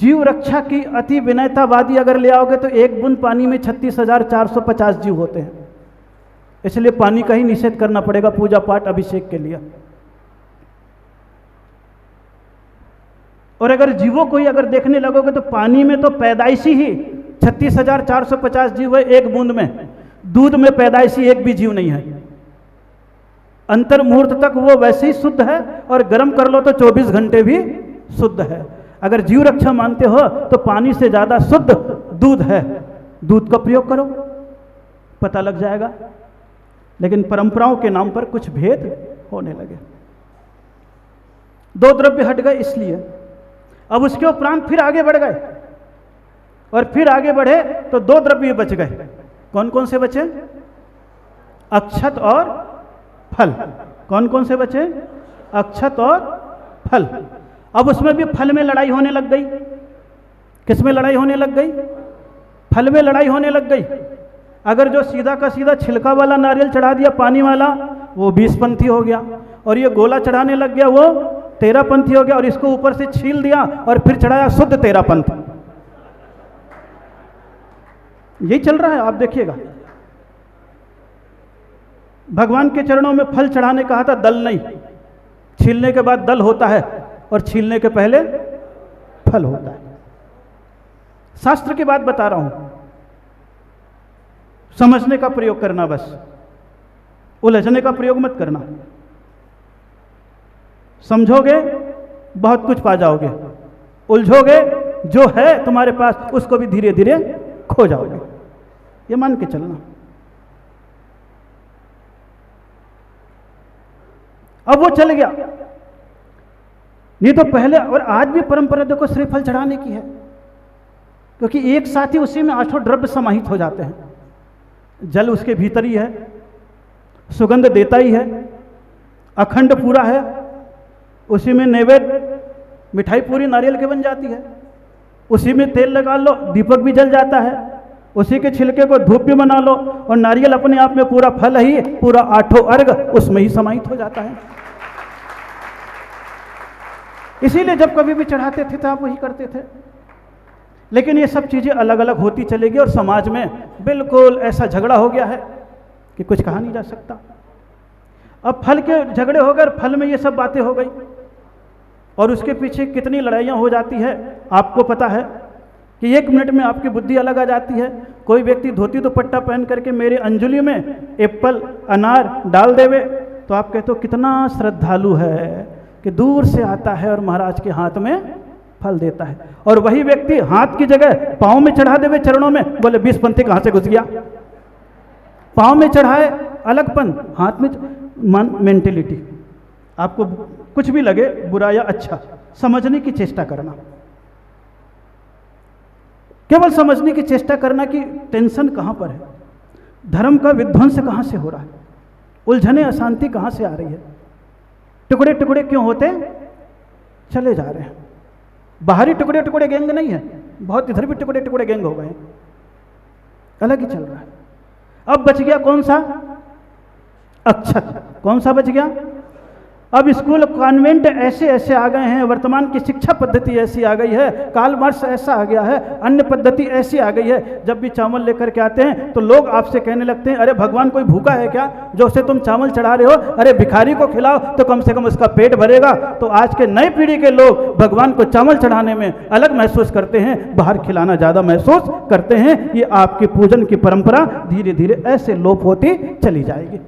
जीव रक्षा की अति विनयतावादी अगर ले आओगे तो एक बूंद पानी में 36,450 जीव होते हैं, इसलिए पानी का ही निषेध करना पड़ेगा पूजा पाठ अभिषेक के लिए। और अगर जीवों को ही अगर देखने लगोगे तो पानी में तो पैदाइशी ही 36,450 जीव है एक बूंद में, दूध में पैदाइशी एक भी जीव नहीं है। अंतर मुहूर्त तक वो वैसे ही शुद्ध है और गर्म कर लो तो 24 घंटे भी शुद्ध है। अगर जीव रक्षा मानते हो तो पानी से ज्यादा शुद्ध दूध है, दूध का प्रयोग करो, पता लग जाएगा। लेकिन परंपराओं के नाम पर कुछ भेद होने लगे। 2 द्रव्य हट गए इसलिए। अब उसके उपरांत फिर आगे बढ़ गए और फिर आगे बढ़े तो 2 द्रव्य बच गए। कौन कौन से बचे? अक्षत और फल। कौन कौन से बचे? अक्षत और फल। अब उसमें भी फल में लड़ाई होने लग गई। किस में लड़ाई होने लग गई? फल में लड़ाई होने लग गई। अगर जो सीधा का सीधा छिलका वाला नारियल चढ़ा दिया पानी वाला, वो 20 पंथी हो गया, और ये गोला चढ़ाने लग गया, वो 13 पंथी हो गया, और इसको ऊपर से छील दिया और फिर चढ़ाया शुद्ध 13 पंथ। यही चल रहा है, आप देखिएगा। भगवान के चरणों में फल चढ़ाने कहा था, दल नहीं। छीलने के बाद दल होता है और छीलने के पहले फल होता है। शास्त्र की बात बता रहा हूं, समझने का प्रयोग करना, बस उलझने का प्रयोग मत करना। समझोगे बहुत कुछ पा जाओगे, उलझोगे जो है तुम्हारे पास उसको भी धीरे धीरे खो जाओगे, ये मान के चलना। अब वो चल गया, नहीं तो पहले और आज भी परंपरा देखो श्रीफल चढ़ाने की है, क्योंकि एक साथ ही उसी में 8 द्रव्य समाहित हो जाते हैं। जल उसके भीतर ही है, सुगंध देता ही है, अखंड पूरा है, उसी में नैवेद्य मिठाई पूरी नारियल की बन जाती है, उसी में तेल लगा लो दीपक भी जल जाता है, उसी के छिलके को धूप भी बना लो, और नारियल अपने आप में पूरा फल ही, पूरा 8 अर्घ उसमें ही समाहित हो जाता है। इसीलिए जब कभी भी चढ़ाते थे तो आप वही करते थे। लेकिन ये सब चीजें अलग अलग होती चलेगी और समाज में बिल्कुल ऐसा झगड़ा हो गया है कि कुछ कहा नहीं जा सकता। अब फल के झगड़े हो गए, फल में ये सब बातें हो गई, और उसके पीछे कितनी लड़ाइयाँ हो जाती है आपको पता है कि 1 मिनट में आपकी बुद्धि अलग आ जाती है। कोई व्यक्ति धोती दुपट्टा पहन करके मेरे अंजलि में एप्पल अनार डाल देवे तो आप कहते हो कितना श्रद्धालु है कि दूर से आता है और महाराज के हाथ में फल देता है, और वही व्यक्ति हाथ की जगह पाँव में चढ़ा देवे चरणों में, बोले 20 पंथी कहाँ से घुस गया। पाँव में चढ़ाए अलगपन, हाथ में मेंटेलिटी। आपको कुछ भी लगे बुरा या अच्छा, समझने की चेष्टा करना, केवल समझने की चेष्टा करना कि टेंशन कहाँ पर है, धर्म का विध्वंस कहाँ से हो रहा है, उलझने अशांति कहाँ से आ रही है, टुकड़े टुकड़े क्यों होते चले जा रहे हैं। बाहरी टुकड़े टुकड़े गैंग नहीं है, बहुत इधर भी टुकड़े टुकड़े गैंग हो गए, अलग ही चल रहा है। अब बच गया कौन सा? अक्षत। कौन सा बच गया? अब स्कूल कॉन्वेंट ऐसे ऐसे आ गए हैं, वर्तमान की शिक्षा पद्धति ऐसी आ गई है, काल मार्क्स ऐसा आ गया है, अन्य पद्धति ऐसी आ गई है, जब भी चावल लेकर के आते हैं तो लोग आपसे कहने लगते हैं, अरे भगवान कोई भूखा है क्या जो उसे तुम चावल चढ़ा रहे हो? अरे भिखारी को खिलाओ तो कम से कम उसका पेट भरेगा। तो आज के नई पीढ़ी के लोग भगवान को चावल चढ़ाने में अलग महसूस करते हैं, बाहर खिलाना ज़्यादा महसूस करते हैं। ये आपकी पूजन की परंपरा धीरे धीरे ऐसे लोप होती चली जाएगी।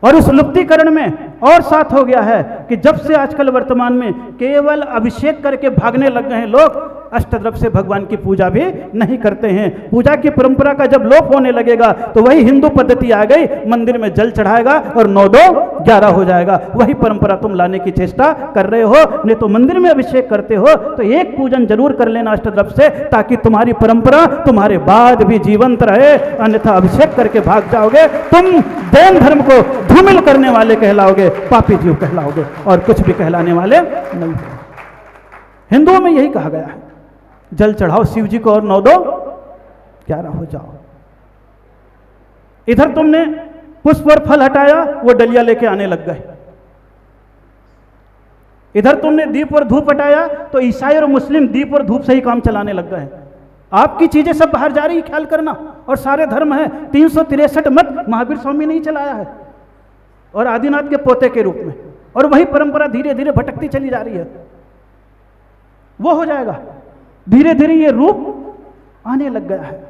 और उस लुप्तीकरण में और साथ हो गया है कि जब से आजकल वर्तमान में केवल अभिषेक करके भागने लग गए हैं लोग, अष्टद्रव्य से भगवान की पूजा भी नहीं करते हैं। पूजा की परंपरा का जब लोप होने लगेगा तो वही हिंदू पद्धति आ गई, मंदिर में जल चढ़ाएगा और 9-2 11 हो जाएगा। वही परंपरा तुम लाने की चेष्टा कर रहे हो। नहीं तो मंदिर में अभिषेक करते हो तो एक पूजन जरूर कर लेना अष्टद्रव्य से, ताकि तुम्हारी परंपरा तुम्हारे बाद भी जीवंत रहे। अन्यथा अभिषेक करके भाग जाओगे, तुम जैन धर्म को धूमिल करने वाले कहलाओगे, पापी जीव कहलाओगे, और कुछ भी कहलाने वाले नहीं। हिंदुओं में यही कहा गया है, जल चढ़ाओ शिव जी को और 9-2 11 हो जाओ। इधर तुमने पुष्प और फल हटाया, वो डलिया लेके आने लग गए। इधर तुमने दीप और धूप हटाया तो ईसाई और मुस्लिम दीप और धूप से ही काम चलाने लग गए हैं। आपकी चीजें सब बाहर जा रही, ख्याल करना। और सारे धर्म है, 363 मत महावीर स्वामी ने ही चलाया है, और आदिनाथ के पोते के रूप में, और वही परंपरा धीरे धीरे भटकती चली जा रही है। वो हो जाएगा, धीरे धीरे ये रूप आने लग गया है।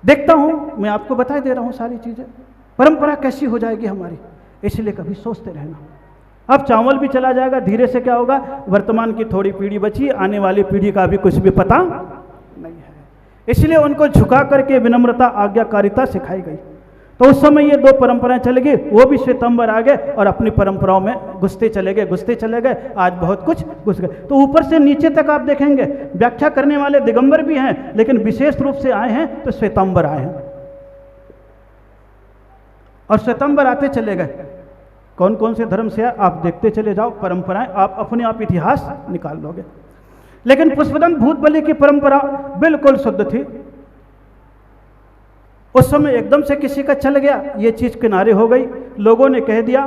देखता हूं, मैं आपको बता दे रहा हूं सारी चीजें, परंपरा कैसी हो जाएगी हमारी, इसलिए कभी सोचते रहना। अब चावल भी चला जाएगा, धीरे से क्या होगा, वर्तमान की थोड़ी पीढ़ी बची, आने वाली पीढ़ी का भी कुछ भी पता नहीं है। इसलिए उनको झुका करके विनम्रता, आज्ञाकारिता सिखाई गई। तो उस समय ये दो परंपराएं चली गई, वो भी श्वेतंबर आ गए और अपनी परंपराओं में घुसते चले गए। आज बहुत कुछ घुस गए। तो ऊपर से नीचे तक आप देखेंगे व्याख्या करने वाले दिगंबर भी हैं, लेकिन विशेष रूप से आए हैं तो श्वेतंबर आए हैं, और श्वेतंबर आते चले गए। कौन कौन से धर्म से आप देखते चले जाओ, परंपराएं आप अपने आप इतिहास निकाल लोगे। लेकिन पुष्पदंत भूत बलि की परंपरा बिल्कुल शुद्ध थी। उस समय एकदम से किसी का चल गया, ये चीज किनारे हो गई, लोगों ने कह दिया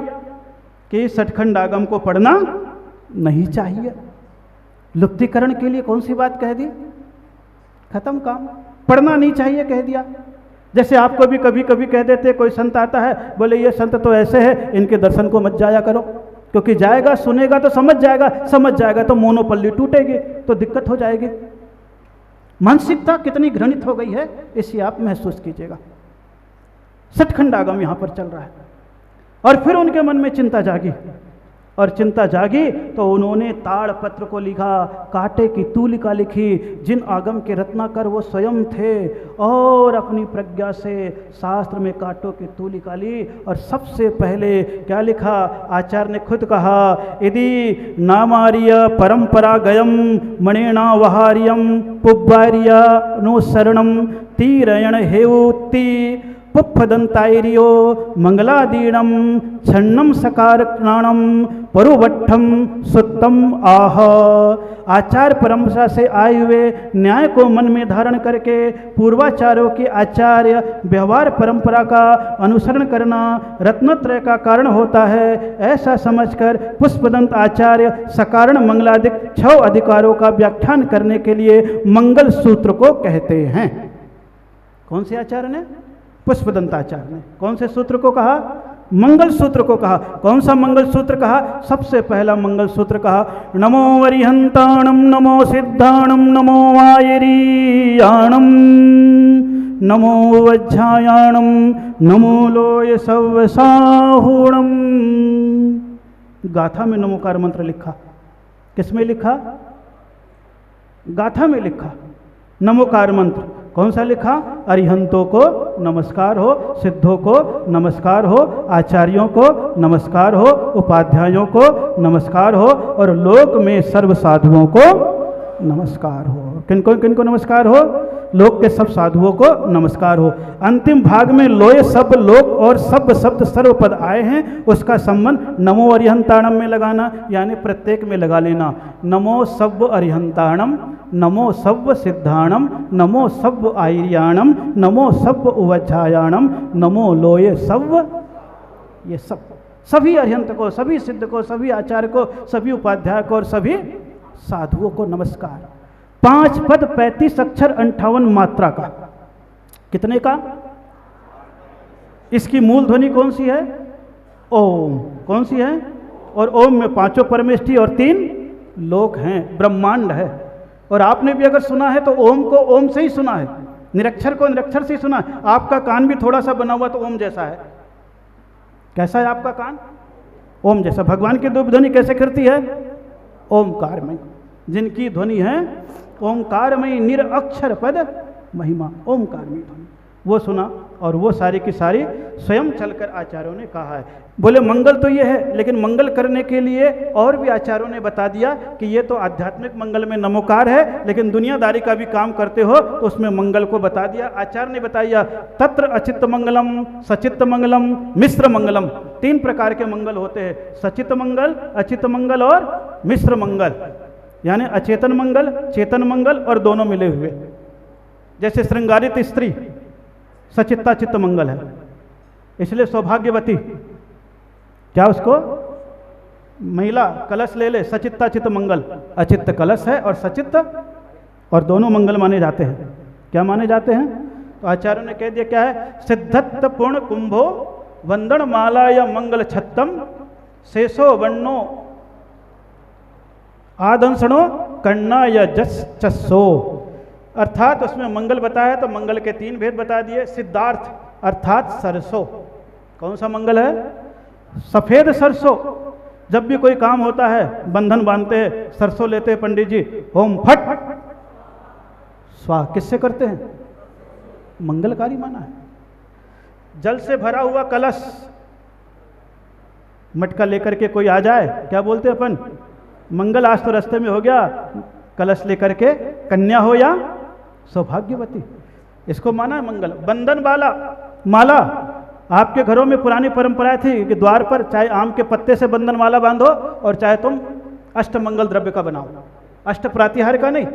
कि सचखंड आगम को पढ़ना नहीं चाहिए। लुप्तीकरण के लिए कौन सी बात कह दी, खत्म काम, पढ़ना नहीं चाहिए कह दिया। जैसे आपको भी कभी कभी कह देते, कोई संत आता है, बोले ये संत तो ऐसे है, इनके दर्शन को मत जाया करो, क्योंकि जाएगा सुनेगा तो समझ जाएगा तो मोनोपल्ली टूटेगी, तो दिक्कत हो जाएगी। मानसिकता कितनी घृणित हो गई है, इसे आप महसूस कीजिएगा। सचखंड आगम यहां पर चल रहा है, और फिर उनके मन में चिंता जागी, और चिंता जागी तो उन्होंने ताड़पत्र को लिखा, कांटे की तूलिका लिखी। जिन आगम के रत्नाकर वो स्वयं थे, और अपनी प्रज्ञा से शास्त्र में कांटों की तूलिका ली, और सबसे पहले क्या लिखा, आचार्य ने खुद कहा, यदि नामार्य परंपरा गयम मणेना वहार्यम पुब्बार्य नो शरणम तीरयण हेउति पुप्पदंतायर्यो मंगलादीनम छन्नम सकारणाणम परुवट्ठम सुत्तम आह। आचार परंपरा से आए हुए न्याय को मन में धारण करके पूर्वाचार्यों के आचार्य व्यवहार परंपरा का अनुसरण करना रत्नत्रय का कारण होता है, ऐसा समझकर पुष्पदंत आचार्य सकारण मंगलादिक 6 अधिकारों का व्याख्यान करने के लिए मंगल सूत्र को कहते हैं। कौन से आचार्य ने, पुष्पदंत आचार्य ने कौन से सूत्र को कहा, मंगल सूत्र को कहा। कौन सा मंगल सूत्र कहा, सबसे पहला मंगल सूत्र कहा, नमो वरिहंताणम नमो सिद्धाणम नमो वायरीयाणम नमो वज्झायाणम नमो लोय सवसाहूणम। गाथा में नमोकार मंत्र लिखा, किसमें लिखा, गाथा में लिखा नमोकार मंत्र। कौन सा लिखा, अरिहंतों को नमस्कार हो, सिद्धों को नमस्कार हो, आचार्यों को नमस्कार हो, उपाध्यायों को नमस्कार हो, और लोक में सर्व साधुओं को नमस्कार हो। किनको नमस्कार हो, लोक के सब साधुओं को नमस्कार हो। अंतिम भाग में लोय सब लोक और सब शब्द सर्वपद आए हैं, उसका संबंध नमो अरिहंताणम में लगाना, यानी प्रत्येक में लगा लेना। नमो सब अरिहंताणम, नमो सब सिद्धाणम, नमो सब आयर्याणम, नमो सब उवज्झायाणम, नमो लोय सब। ये सब, सभी अरिहंत को, सभी सिद्ध को, सभी आचार्य को, सभी उपाध्याय को और सभी साधुओं को नमस्कार। 5 पद 35 अक्षर 58 मात्रा का, कितने का, इसकी मूल ध्वनि कौन सी है, ओम। कौन सी है, और ओम में 5 परमेष्ठी और 3 लोक हैं, ब्रह्मांड है। और आपने भी अगर सुना है तो ओम को ओम से ही सुना है, निरक्षर को निरक्षर से ही सुना है। आपका कान भी थोड़ा सा बना हुआ तो ओम जैसा है। कैसा है आपका कान, ओम जैसा। भगवान की ध्वनि कैसे करती है, ओमकार में, जिनकी ध्वनि है ओंकार में निरअक्षर पद महिमा, ओंकार में ध्वनि, वो सुना। और वो सारी की सारी स्वयं चलकर आचार्यों ने कहा है। बोले मंगल तो ये है, लेकिन मंगल करने के लिए और भी आचार्यों ने बता दिया कि ये तो आध्यात्मिक मंगल में नमोकार है, लेकिन दुनियादारी का भी काम करते हो तो उसमें मंगल को बता दिया। आचार्य ने बताया, तत्र अचित्त मंगलम, सचित्त मंगलम, मिश्र मंगलम। 3 प्रकार के मंगल होते हैं, सचित्त मंगल, अचित्त मंगल और मिश्र मंगल, यानी अचेतन मंगल, चेतन मंगल और दोनों मिले हुए। जैसे श्रृंगारित स्त्री सचित्ता चित्त मंगल है, इसलिए सौभाग्यवती, क्या उसको महिला कलश ले ले, सचित्ता चित्त मंगल, अचित्त कलश है और सचित्त, और दोनों मंगल माने जाते हैं। क्या माने जाते हैं? तो आचार्यों ने कह दिया क्या है, सिद्धत्त पूर्ण कुंभो वंदन माला या मंगल छत्तम शेषो वर्णो आदंसणो कन्ना या जस चस्सो। अर्थात उसमें मंगल बताया तो मंगल के 3 भेद बता दिए। सिद्धार्थ अर्थात सरसों, कौन सा मंगल है? सफेद सरसों। जब भी कोई काम होता है बंधन बांधते हैं, सरसों लेते हैं पंडित जी, होम फट स्वाह, किससे करते हैं? मंगलकारी माना है। जल से भरा हुआ कलश, मटका लेकर के कोई आ जाए, क्या बोलते हैं अपन? मंगल आज तो रास्ते में हो गया, कलश लेकर के कन्या हो या सौभाग्यवती, इसको माना है मंगल। बंधन वाला माला, आपके घरों में पुरानी परंपरा थी कि द्वार पर चाहे आम के पत्ते से बंधन माला बांधो और चाहे तुम अष्टमंगल द्रव्य का बनाओ। अष्ट प्रातिहार का नहीं,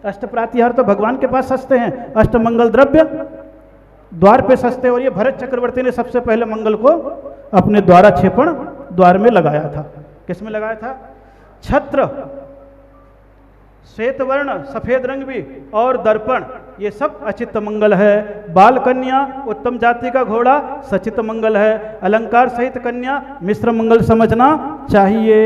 अष्ट प्रातिहार तो भगवान के पास सस्ते हैं, अष्टमंगल द्रव्य द्वार पे सस्ते। और ये भरत चक्रवर्ती ने सबसे पहले मंगल को अपने द्वारा छेपण द्वार में लगाया था। किस में लगाया था? छत्र, श्वेत वर्ण सफेद रंग भी, और दर्पण, ये सब अचित्त मंगल है। बाल कन्या उत्तम जाति का घोड़ा सचित्त मंगल है। अलंकार सहित कन्या मिश्र मंगल समझना चाहिए।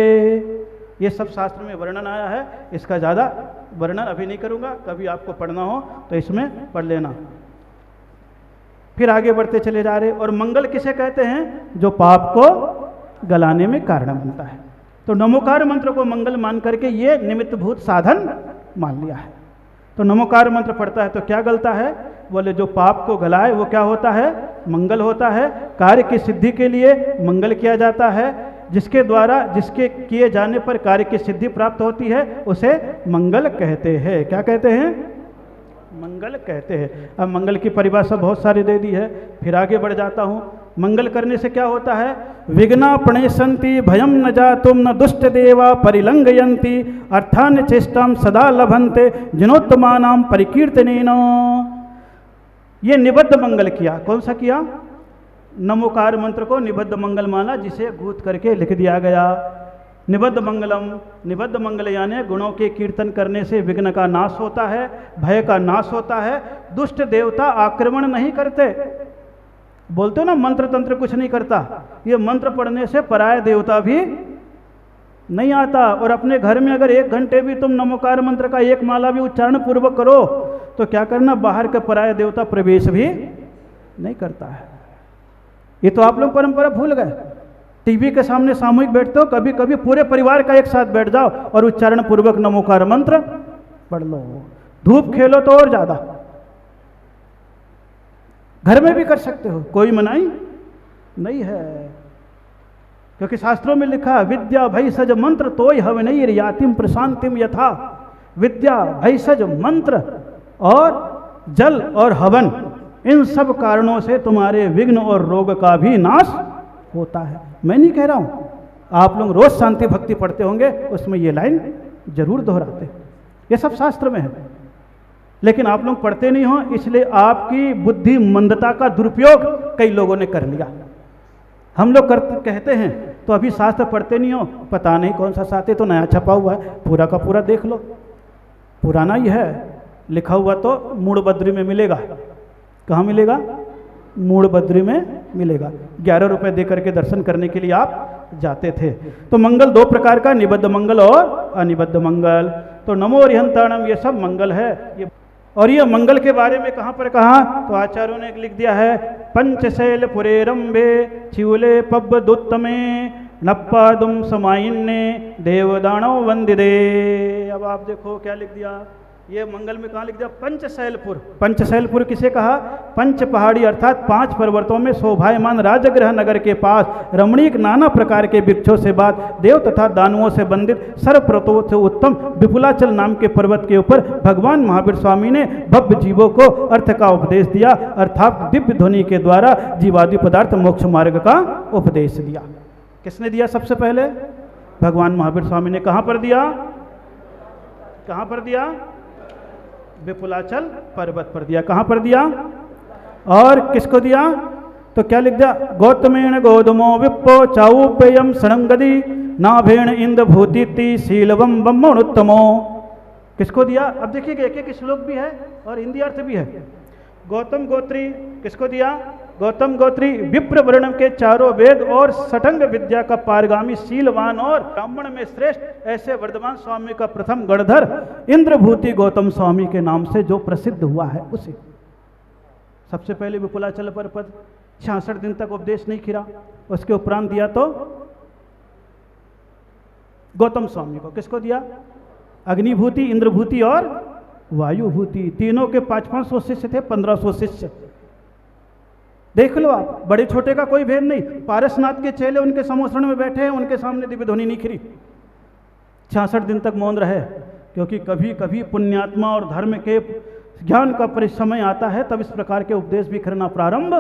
ये सब शास्त्र में वर्णन आया है, इसका ज़्यादा वर्णन अभी नहीं करूँगा, कभी आपको पढ़ना हो तो इसमें पढ़ लेना। फिर आगे बढ़ते चले जा रहे। और मंगल किसे कहते हैं? जो पाप को गलाने में कारण बनता है। तो नमोकार मंत्र को मंगल मान करके ये निमित्तभूत साधन मान लिया है। तो नमोकार मंत्र पढ़ता है तो क्या गलता है? बोले जो पाप को गलाए वो क्या होता है? मंगल होता है। कार्य की सिद्धि के लिए मंगल किया जाता है। जिसके द्वारा, जिसके किए जाने पर कार्य की सिद्धि प्राप्त होती है उसे मंगल कहते हैं। क्या कहते हैं? मंगल कहते हैं। अब मंगल की परिभाषा बहुत सारी दे दी है, फिर आगे बढ़ जाता हूँ। मंगल करने से क्या होता है? विघ्ना प्रणेशंति भयम न जातुम न दुष्ट देवा परिलंघयंति अर्थान चेष्टाम सदा लभंते जिनोत्तमानाम परिकीर्तनेन। ये निबद्ध मंगल किया। कौन सा किया? नमोकार मंत्र को निबद्ध मंगल माना, जिसे गूथ करके लिख दिया गया। निबद्ध मंगलम, निबद्ध मंगल यानी गुणों के कीर्तन करने से विघ्न का नाश होता है, भय का नाश होता है, दुष्ट देवता आक्रमण नहीं करते। बोलते हो ना मंत्र तंत्र कुछ नहीं करता, ये मंत्र पढ़ने से पराय देवता भी नहीं आता। और अपने घर में अगर 1 घंटे भी तुम नमोकार मंत्र का 1 माला भी उच्चारण पूर्वक करो तो क्या करना, बाहर के पराय देवता प्रवेश भी नहीं करता है। ये तो आप लोग परंपरा भूल गए। टीवी के सामने सामूहिक बैठते हो, कभी कभी पूरे परिवार का एक साथ बैठ जाओ और उच्चारण पूर्वक नमोकार मंत्र पढ़ लो। धूप खेलो तो और ज्यादा, घर में भी कर सकते हो, कोई मनाही नहीं है। क्योंकि शास्त्रों में लिखा विद्या भैषज मंत्र तोय हवनई रियातिम प्रशांतिम यथा। विद्या भैषज मंत्र और जल और हवन, इन सब कारणों से तुम्हारे विघ्न और रोग का भी नाश होता है। मैं नहीं कह रहा हूं, आप लोग रोज शांति भक्ति पढ़ते होंगे, उसमें ये लाइन जरूर दोहराते हैं। ये सब शास्त्र में है, लेकिन आप लोग पढ़ते नहीं हो, इसलिए आपकी बुद्धि मंदता का दुरुपयोग कई लोगों ने कर लिया। हम लोग कहते हैं तो अभी शास्त्र पढ़ते नहीं हो, पता नहीं कौन सा शास्त्र तो नया छपा हुआ है, पूरा का पूरा देख लो, पुराना ही है, लिखा हुआ तो मूड़बद्री में मिलेगा। कहाँ मिलेगा? मूड़बद्री में मिलेगा। 11 रुपए दे करके दर्शन करने के लिए आप जाते थे। तो मंगल 2 प्रकार का, निबद्ध मंगल और अनिबद्ध मंगल। तो नमो रिहंताणम, ये सब मंगल है। ये और ये मंगल के बारे में कहाँ पर कहा, तो आचार्यों ने लिख दिया है पंचशैल पुरेरंबे चिवले पब्बदुत्तमे नप्पादुम समाइन्ने देवदानव वंदिदे। अब आप देखो क्या लिख दिया, ये मंगल में कहाँ लिख दिया? पंचशैलपुर। पंचशैलपुर किसे कहा? पंच पहाड़ी अर्थात 5 पर्वतों में शोभायमान राजगृह नगर के पास रमणीक नाना प्रकार के वृक्षों से बाद देव तथा दानुओं से बंदित सर्वप्रतों से उत्तम विपुलाचल नाम के पर्वत के ऊपर भगवान महावीर स्वामी ने भव्य जीवों को अर्थ का उपदेश दिया, अर्थात दिव्य ध्वनि के द्वारा जीवादि पदार्थ मोक्ष मार्ग का उपदेश दिया। किसने दिया? सबसे पहले भगवान महावीर स्वामी ने। कहाँ पर दिया? कहाँ पर दिया? विपुलाचल पर्वत पर दिया। कहाँ पर दिया? और किसको दिया? तो क्या लिख दिया? गौतमेन गोधमो विप्पो चाऊपेयम सणंगदी नाभेण इंद्र भूति शीलवम ब्रह्मणोत्तमो। किसको दिया? अब देखिए एक एक श्लोक भी है और हिंदी अर्थ भी है। गौतम गोत्री किसको दिया? गौतम गोत्री विप्र वर्णम के चारों वेद और सठंग विद्या का पारगामी शीलवान और ब्राह्मण में श्रेष्ठ ऐसे वर्धमान स्वामी का प्रथम गणधर इंद्रभूति गौतम स्वामी के नाम से जो प्रसिद्ध हुआ है उसे। सबसे पहले विपुलाचल पर पद 66 दिन तक उपदेश नहीं खिरा, उसके उपरांत दिया तो गौतम स्वामी को। किसको दिया? अग्निभूति, इंद्रभूति और वायुभूति, तीनों के 500-500 शिष्य थे, 1500 शिष्य। देख लो आप, बड़े छोटे का कोई भेद नहीं। पारसनाथ के चेले उनके समोसरण में बैठे हैं, उनके सामने दिव्य ध्वनि नहीं खिरी। 66 दिन तक मौन रहे, क्योंकि कभी कभी पुण्यात्मा और धर्म के ज्ञान का परिसमय आता है, तब इस प्रकार के उपदेश भी करना प्रारंभ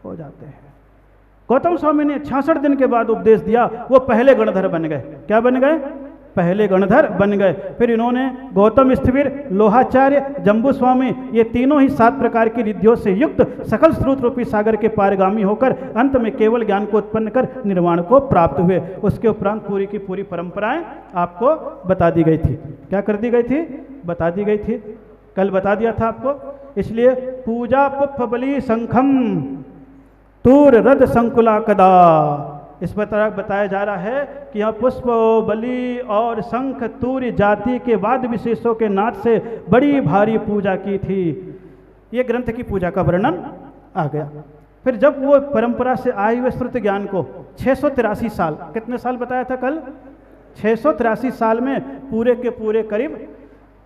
हो जाते हैं। गौतम स्वामी ने 66 दिन के बाद उपदेश दिया, वो पहले गणधर बन गए। क्या बन गए? पहले गणधर बन गए। फिर इन्होंने गौतम स्थिविर, लोहाचार्य, जम्बू स्वामी, ये तीनों ही 7 प्रकार की रिद्धियों से युक्त सकल स्रोत रूपी सागर के पारगामी होकर अंत में केवल ज्ञान को उत्पन्न कर निर्वाण को प्राप्त हुए। उसके उपरांत पूरी की पूरी परंपराएं आपको बता दी गई थी। क्या कर दी गई थी? बता दी गई थी, कल बता दिया था आपको। इसलिए पूजा पुष्प बलि शंखम तूर रद संकुला कदा, इस पर बताया जा रहा है कि यहाँ पुष्प, बलि और शंख तूर्य जाति के वाद्य विशेषों के नाद से बड़ी भारी पूजा की थी। ये ग्रंथ की पूजा का वर्णन आ गया। फिर जब वो परंपरा से आए हुए श्रुत ज्ञान को 683 साल, कितने साल बताया था कल? 683 साल में पूरे के पूरे करीब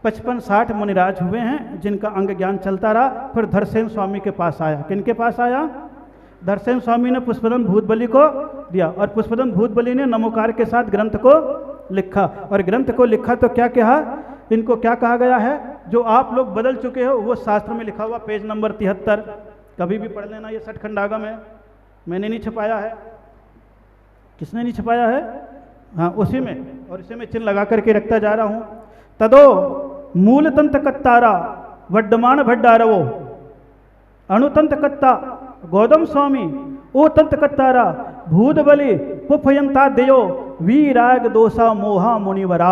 55-60 मुनिराज हुए हैं, जिनका अंग ज्ञान चलता रहा। फिर धरसेन स्वामी के पास आया। किनके पास आया? धरसेन स्वामी ने पुष्पदन भूतबली को दिया, और पुष्पदन भूतबली ने नमोकार के साथ ग्रंथ को लिखा। और ग्रंथ को लिखा तो क्या कहा? इनको क्या कहा गया है? जो आप लोग बदल चुके हो वो शास्त्र में लिखा हुआ, पेज नंबर 73, कभी भी पढ़ लेना। ये सठखंडागम है, मैंने नहीं छपाया है। किसने नहीं छपाया है? हाँ, उसी में, और इसी में चिन्ह लगा करके रखता जा रहा हूँ। तदो मूल तंत कत्तारा वड्डमान भड्डारवो अणुतंत कत्ता गौतम स्वामी ओ तंत कत्तारा भूत बलि पुफयंता देयो वीराग दोषा मोहा मुनिवरा।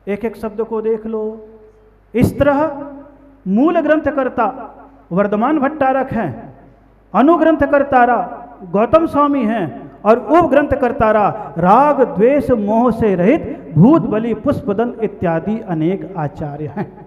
एक एक शब्द को देख लो। इस तरह मूल ग्रंथकर्ता वर्धमान भट्टारक हैं, अनुग्रंथकर्तारा गौतम स्वामी हैं, और उप ग्रंथकर्तारा राग द्वेष मोह से रहित भूत बलि पुष्पदन इत्यादि अनेक आचार्य हैं।